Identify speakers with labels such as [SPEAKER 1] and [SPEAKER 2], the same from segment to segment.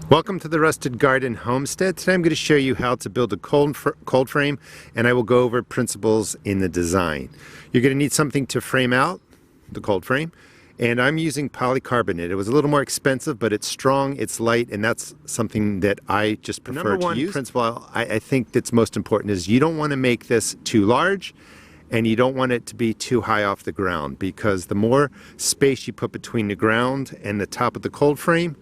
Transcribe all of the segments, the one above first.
[SPEAKER 1] Welcome to the Rusted Garden Homestead. Today I'm going to show you how to build a cold frame, and I will go over principles in the design. You're going to need something to frame out the cold frame, and I'm using polycarbonate. It was a little more expensive, but it's strong, it's light, and that's something that I just prefer to use. Number one principle I think that's most important is you don't want to make this too large, and you don't want it to be too high off the ground, because the more space you put between the ground and the top of the cold frame,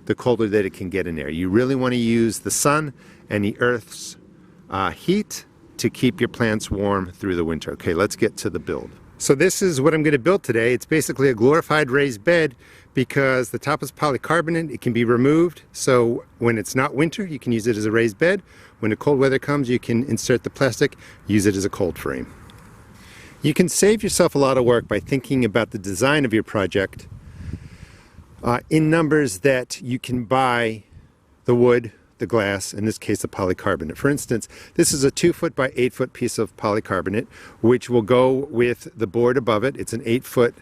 [SPEAKER 1] the colder that it can get in there. You really want to use the sun and the earth's heat to keep your plants warm through the winter. Okay, let's get to the build. So this is what I'm going to build today. It's basically a glorified raised bed because the top is polycarbonate. It can be removed, so when it's not winter you can use it as a raised bed. When the cold weather comes you can insert the plastic, use it as a cold frame. You can save yourself a lot of work by thinking about the design of your project in numbers that you can buy the wood, the glass, in this case the polycarbonate. For instance, this is a 2-foot by 8-foot piece of polycarbonate which will go with the board above it. It's an 8-foot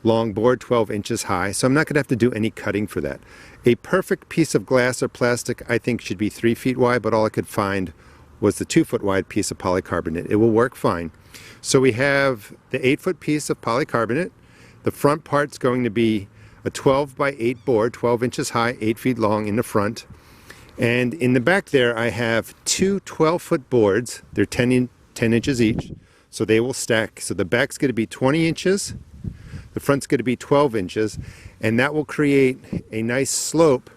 [SPEAKER 1] long board, 12 inches high, so I'm not going to have to do any cutting for that. A perfect piece of glass or plastic I think should be 3 feet wide, but all I could find was the 2-foot wide piece of polycarbonate. It will work fine. So we have the 8-foot piece of polycarbonate. The front part's going to be a 12 by 8 board, 12 inches high, 8 feet long in the front. And in the back there I have two 12-foot boards. They're 10 inches each, so they will stack. So the back's going to be 20 inches, the front's going to be 12 inches, and that will create a nice slope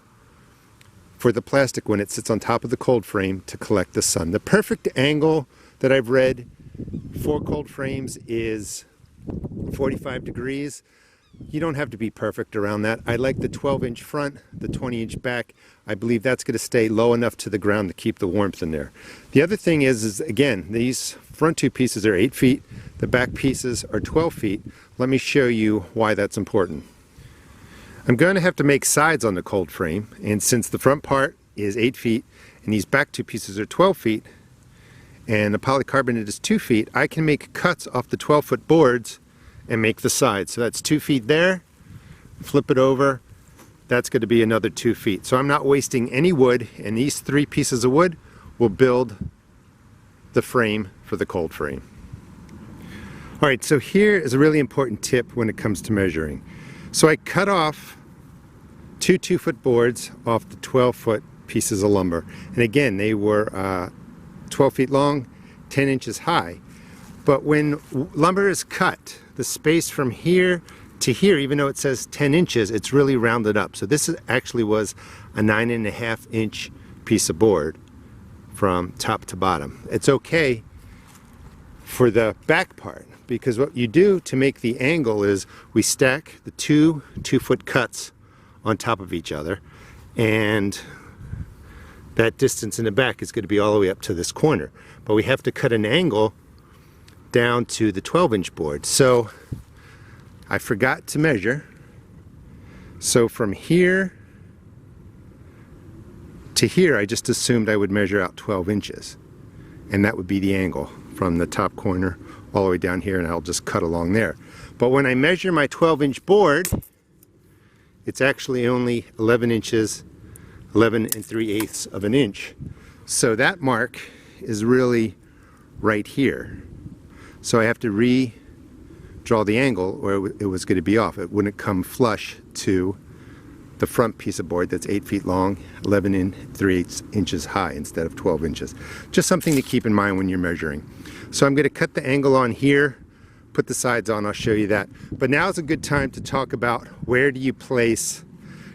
[SPEAKER 1] for the plastic when it sits on top of the cold frame to collect the sun. The perfect angle that I've read for cold frames is 45 degrees. You don't have to be perfect around that. I like the 12-inch front, the 20-inch back. I believe that's going to stay low enough to the ground to keep the warmth in there. The other thing is again, these front two pieces are 8 feet, the back pieces are 12 feet. Let me show you why that's important. I'm going to have to make sides on the cold frame, and since the front part is 8 feet and these back two pieces are 12 feet and the polycarbonate is 2 feet, I can make cuts off the 12-foot boards and make the sides. So that's 2 feet there, flip it over, that's going to be another 2 feet. So I'm not wasting any wood, and these 3 pieces of wood will build the frame for the cold frame. Alright, so here is a really important tip when it comes to measuring. So I cut off two 2-foot boards off the 12-foot pieces of lumber. And again, they were 12 feet long, 10 inches high. But when lumber is cut, the space from here to here, even though it says 10 inches, it's really rounded up. So this actually was a 9.5 inch piece of board from top to bottom. It's okay for the back part, because what you do to make the angle is we stack the two 2-foot cuts on top of each other, and that distance in the back is going to be all the way up to this corner. But we have to cut an angle down to the 12-inch board. So I forgot to measure. So from here to here I just assumed I would measure out 12 inches, and that would be the angle from the top corner all the way down here, and I'll just cut along there. But when I measure my 12-inch board, it's actually only 11 inches, 11 3/8 of an inch. So that mark is really right here. So I have to redraw the angle, or it was going to be off. It wouldn't come flush to the front piece of board that's 8 feet long, 11 3/8 inches high instead of 12 inches. Just something to keep in mind when you're measuring. So I'm going to cut the angle on here, put the sides on, I'll show you that. But now is a good time to talk about where do you place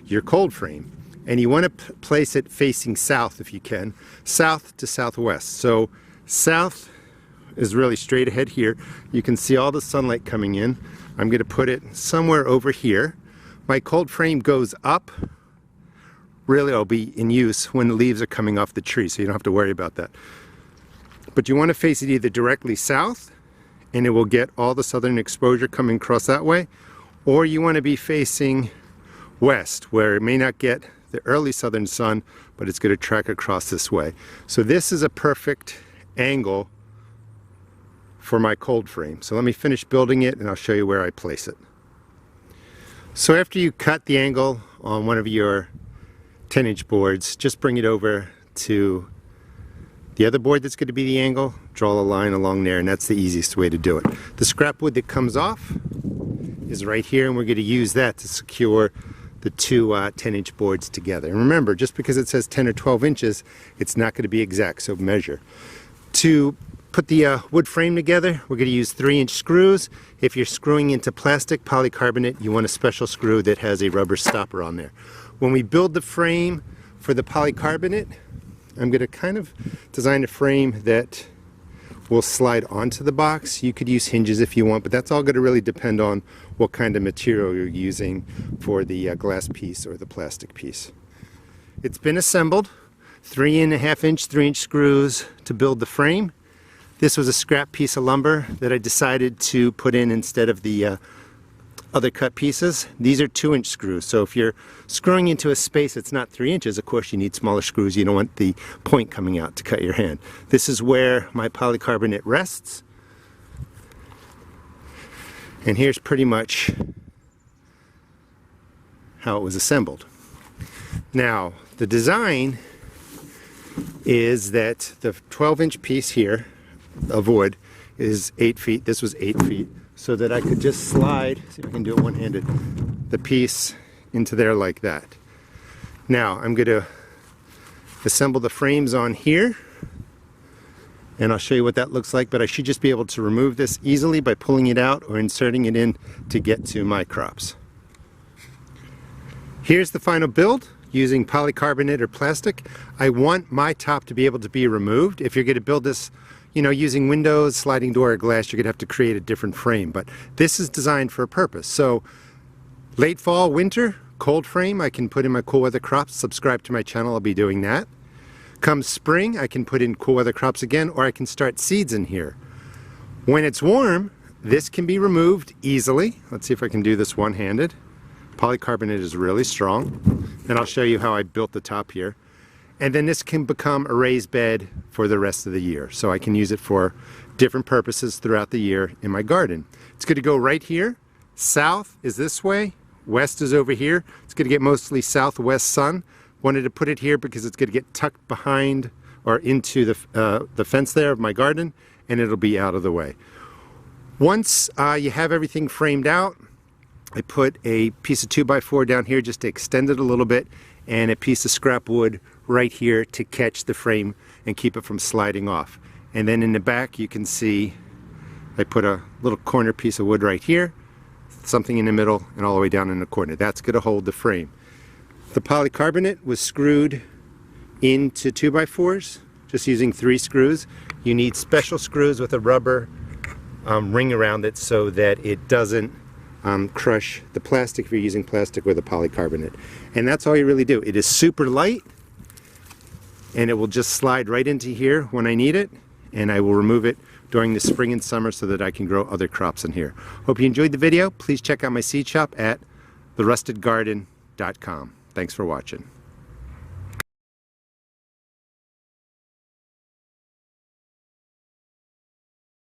[SPEAKER 1] your cold frame. And you want to place it facing south if you can, south to southwest. So south is really straight ahead here. You can see all the sunlight coming in. I'm going to put it somewhere over here. My cold frame goes up. Really, it'll be in use when the leaves are coming off the tree, so you don't have to worry about that. But you want to face it either directly south, and it will get all the southern exposure coming across that way, or you want to be facing west, where it may not get the early southern sun, but it's going to track across this way. So this is a perfect angle for my cold frame. So let me finish building it and I'll show you where I place it. So after you cut the angle on one of your 10-inch boards, just bring it over to the other board that's going to be the angle, draw a line along there, and that's the easiest way to do it. The scrap wood that comes off is right here, and we're going to use that to secure the two 10-inch boards together. And remember, just because it says 10 or 12 inches, it's not going to be exact, so measure. To put the wood frame together, we're going to use 3-inch screws. If you're screwing into plastic polycarbonate, you want a special screw that has a rubber stopper on there. When we build the frame for the polycarbonate, I'm going to kind of design a frame that will slide onto the box. You could use hinges if you want, but that's all going to really depend on what kind of material you're using for the glass piece or the plastic piece. It's been assembled. 3.5-inch 3-inch screws to build the frame. This was a scrap piece of lumber that I decided to put in instead of the other cut pieces. These are 2-inch screws, so if you're screwing into a space that's not 3 inches, of course you need smaller screws. You don't want the point coming out to cut your hand. This is where my polycarbonate rests, and here's pretty much how it was assembled. Now, the design is that the 12-inch piece here of wood is 8 feet. This was 8 feet. So that I could just slide, see if I can do it one-handed, the piece into there like that. Now I'm going to assemble the frames on here, and I'll show you what that looks like, but I should just be able to remove this easily by pulling it out or inserting it in to get to my crops. Here's the final build using polycarbonate or plastic. I want my top to be able to be removed. If you're going to build this, you know, using windows, sliding door, or glass, you're going to have to create a different frame. But this is designed for a purpose. So late fall, winter, cold frame, I can put in my cool weather crops. Subscribe to my channel, I'll be doing that. Come spring, I can put in cool weather crops again, or I can start seeds in here. When it's warm, this can be removed easily. Let's see if I can do this one-handed. Polycarbonate is really strong. And I'll show you how I built the top here. And then this can become a raised bed for the rest of the year. So I can use it for different purposes throughout the year in my garden. It's going to go right here. South is this way. West is over here. It's going to get mostly southwest sun. Wanted to put it here because it's going to get tucked behind or into the fence there of my garden, and it'll be out of the way. Once you have everything framed out, I put a piece of 2x4 down here just to extend it a little bit, and a piece of scrap wood right here to catch the frame and keep it from sliding off. And then in the back you can see I put a little corner piece of wood right here, something in the middle, and all the way down in the corner. That's going to hold the frame. The polycarbonate was screwed into 2x4s just using 3 screws. You need special screws with a rubber ring around it so that it doesn't crush the plastic if you're using plastic or the polycarbonate. And that's all you really do. It is super light, and it will just slide right into here when I need it, and I will remove it during the spring and summer so that I can grow other crops in here. Hope you enjoyed the video. Please check out my seed shop at therustedgarden.com. Thanks for watching.